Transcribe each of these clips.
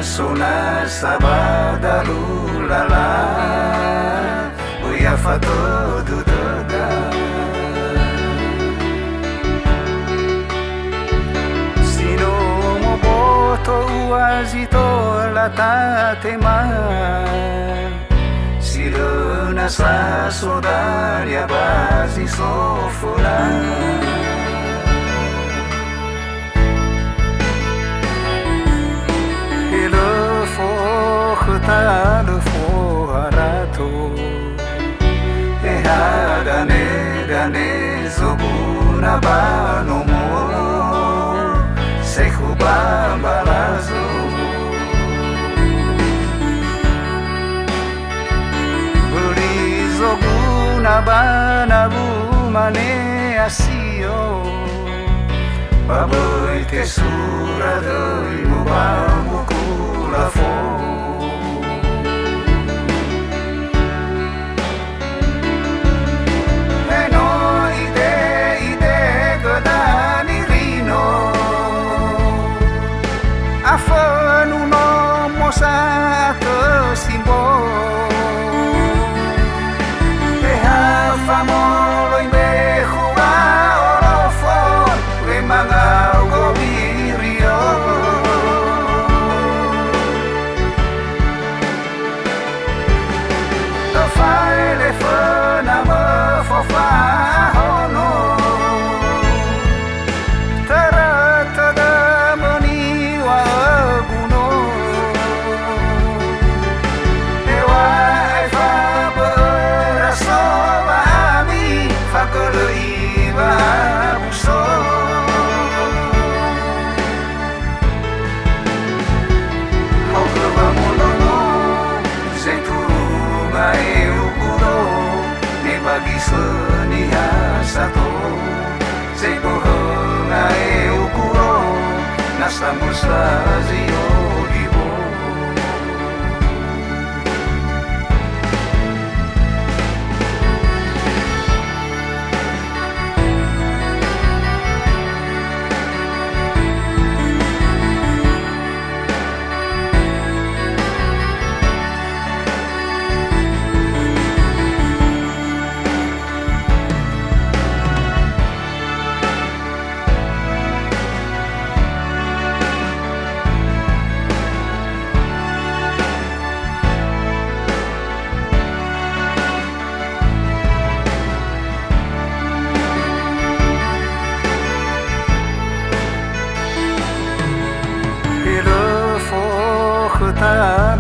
sona sabada lulala uya fato dudaga sino mo boto uazito latatema silona sa sodaria basi sofora le foharato e dane zobuna bano mo sekuba balazo buri zobuna bana bumane asio baboy te surado mo bamu kula fo sato simbol e hafamolo imbehu a orofo we mangau gobirio the file fana mo fofa hono tarata da moni wa guno Seni hasato Seibo honga e ukuro Nasa mustazi ogibo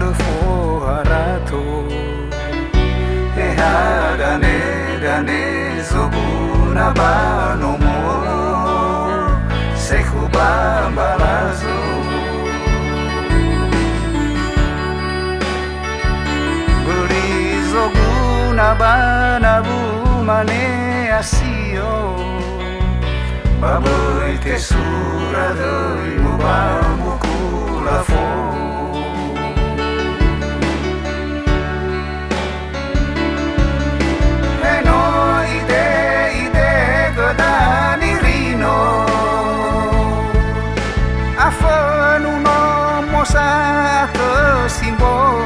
le foharato e dane zobuna bano mo sekuba balazo buri zobuna bana bumane asio baboy te surado mo bamu kula fo sato simbol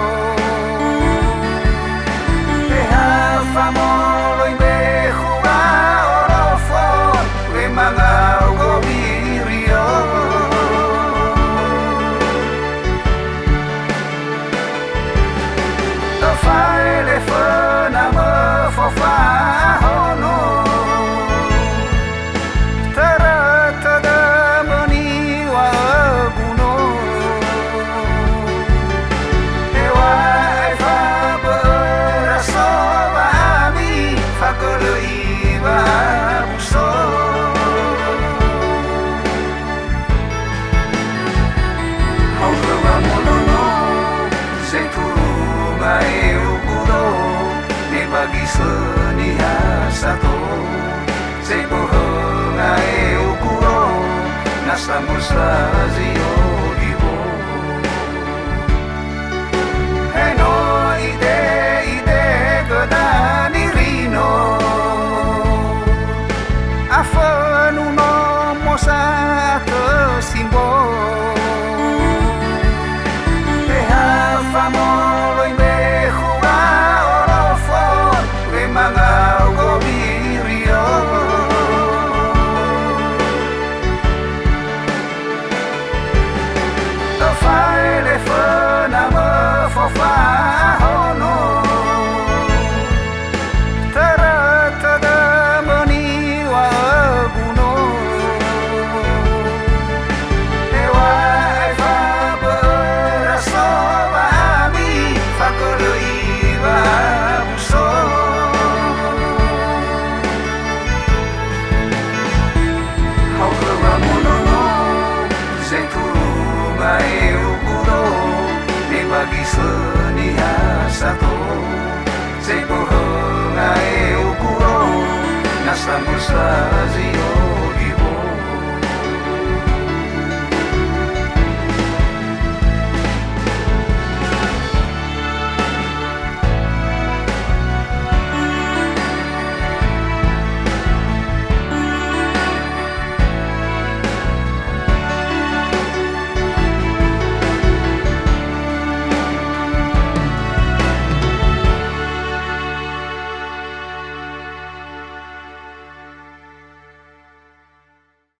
e hafamolo imbehu a orofo we mangau gobirio the file fana mo fofa hono tarata da moni wa guno Seni hasato Seibo honga e ukuro Nasa mustazi ogibo Heno ide godani rino Afanu no mosato simbol sato Sei pohon ae ukuro Nasa mustazio